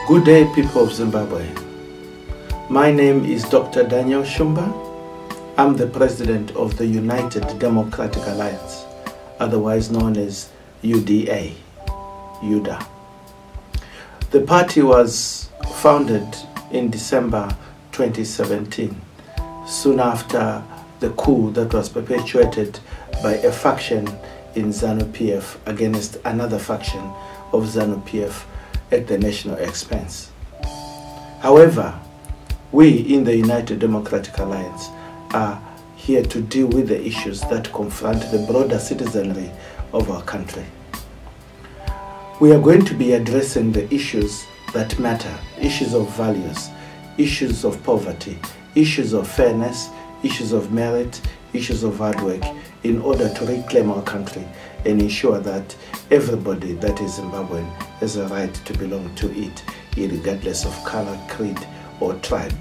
Good day, people of Zimbabwe. My name is Dr. Daniel Shumba. I'm the president of the United Democratic Alliance, otherwise known as UDA. The party was founded in December 2017, soon after the coup that was perpetuated by a faction in ZANU-PF against another faction of ZANU-PF at the national expense. However, we in the United Democratic Alliance are here to deal with the issues that confront the broader citizenry of our country. We are going to be addressing the issues that matter, issues of values, issues of poverty, issues of fairness, issues of merit, issues of hard work, in order to reclaim our country and ensure that everybody that is Zimbabwean has a right to belong to it, regardless of color, creed, or tribe.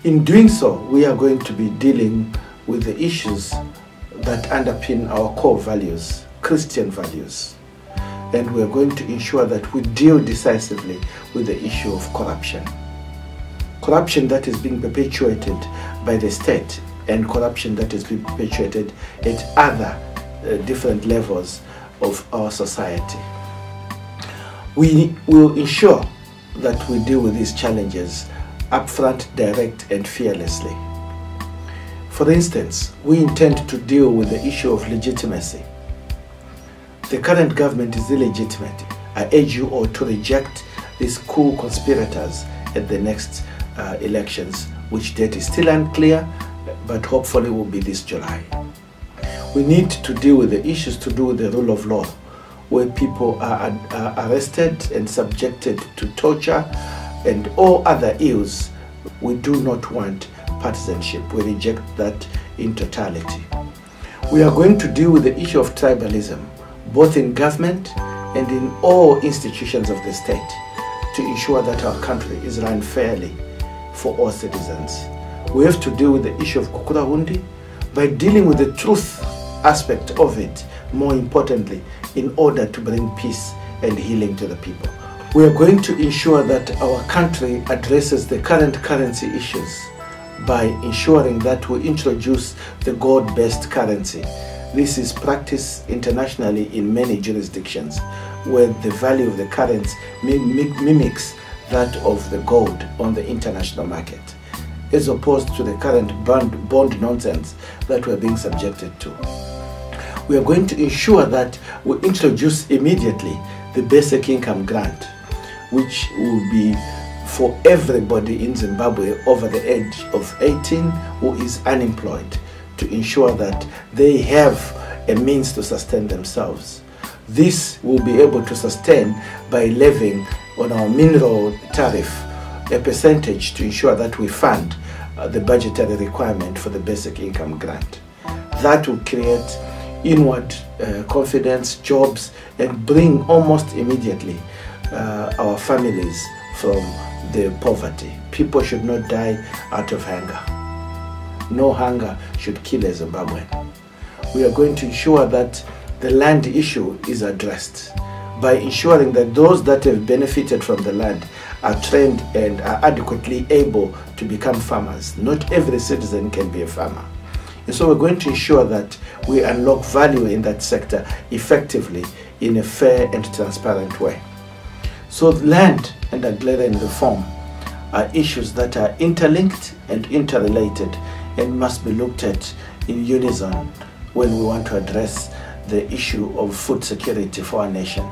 In doing so, we are going to be dealing with the issues that underpin our core values, Christian values. And we are going to ensure that we deal decisively with the issue of corruption. Corruption that is being perpetuated by the state and corruption that is being perpetuated at other different levels of our society. We will ensure that we deal with these challenges upfront, direct, and fearlessly. For instance, we intend to deal with the issue of legitimacy. The current government is illegitimate. I urge you all to reject these coup conspirators at the next elections, which date is still unclear, but hopefully will be this July. We need to deal with the issues to do with the rule of law, where people are arrested and subjected to torture and all other ills. We do not want partisanship. We reject that in totality. We are going to deal with the issue of tribalism, both in government and in all institutions of the state, to ensure that our country is run fairly for all citizens. We have to deal with the issue of Kukurahundi by dealing with the truth aspect of it, more importantly, in order to bring peace and healing to the people. We are going to ensure that our country addresses the current currency issues by ensuring that we introduce the gold-based currency. This is practiced internationally in many jurisdictions, where the value of the currency mimics that of the gold on the international market, as opposed to the current bond nonsense that we're being subjected to. We are going to ensure that we introduce immediately the basic income grant, which will be for everybody in Zimbabwe over the age of 18 who is unemployed, to ensure that they have a means to sustain themselves. This will be able to sustain by levying on our mineral tariff a percentage to ensure that we fund the budgetary requirement for the basic income grant. That will create inward confidence, jobs, and bring almost immediately our families from the poverty. People should not die out of hunger. No hunger should kill a Zimbabwean. We are going to ensure that the land issue is addressed by ensuring that those that have benefited from the land are trained and are adequately able to become farmers. Not every citizen can be a farmer. And so we're going to ensure that we unlock value in that sector effectively in a fair and transparent way. So land and agrarian reform are issues that are interlinked and interrelated and must be looked at in unison when we want to address the issue of food security for our nation.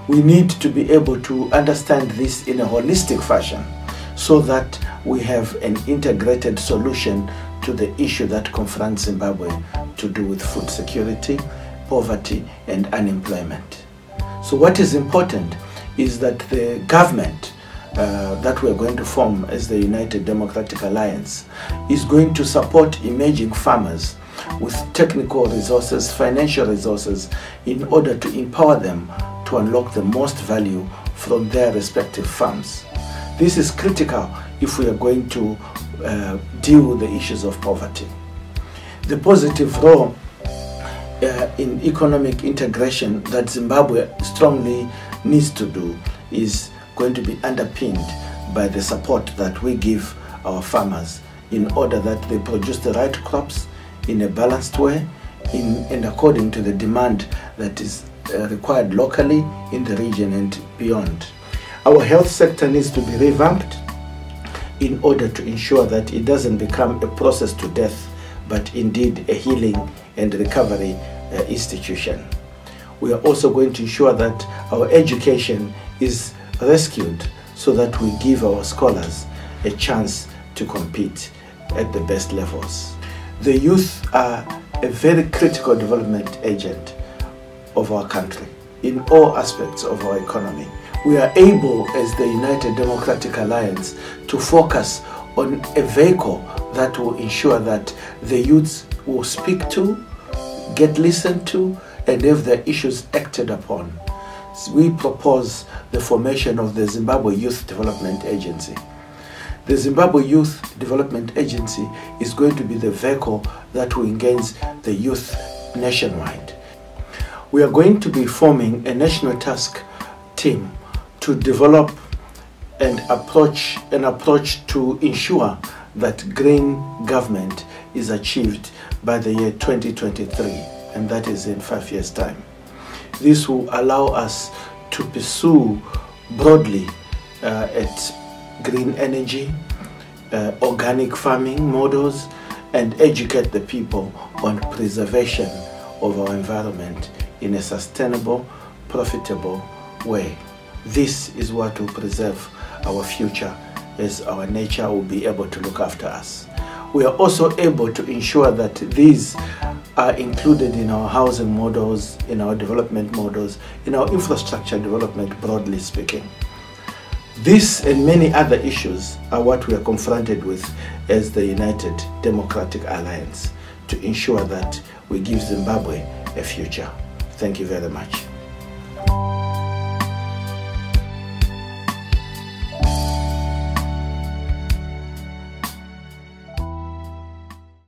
We need to be able to understand this in a holistic fashion so that we have an integrated solution to the issue that confronts Zimbabwe to do with food security, poverty, and unemployment. So what is important is that the government that we are going to form as the United Democratic Alliance is going to support emerging farmers with technical resources, financial resources, in order to empower them to unlock the most value from their respective farms. This is critical if we are going to deal with the issues of poverty. The positive role in economic integration that Zimbabwe strongly needs to do is going to be underpinned by the support that we give our farmers in order that they produce the right crops in a balanced way and according to the demand that is required locally in the region and beyond. Our health sector needs to be revamped in order to ensure that it doesn't become a process to death, but indeed a healing and recovery institution. We are also going to ensure that our education is rescued so that we give our scholars a chance to compete at the best levels. The youth are a very critical development agent of our country in all aspects of our economy. We are able, as the United Democratic Alliance, to focus on a vehicle that will ensure that the youths will speak to, get listened to, and have their issues acted upon. We propose the formation of the Zimbabwe Youth Development Agency. The Zimbabwe Youth Development Agency is going to be the vehicle that will engage the youth nationwide. We are going to be forming a national task team to develop an approach to ensure that green government is achieved by the year 2023, and that is in 5 years' time. This will allow us to pursue broadly at green energy, organic farming models, and educate the people on preservation of our environment in a sustainable, profitable way. This is what will preserve our future, as our nature will be able to look after us. We are also able to ensure that these are included in our housing models, in our development models, in our infrastructure development, broadly speaking. This and many other issues are what we are confronted with as the United Democratic Alliance to ensure that we give Zimbabwe a future. Thank you very much.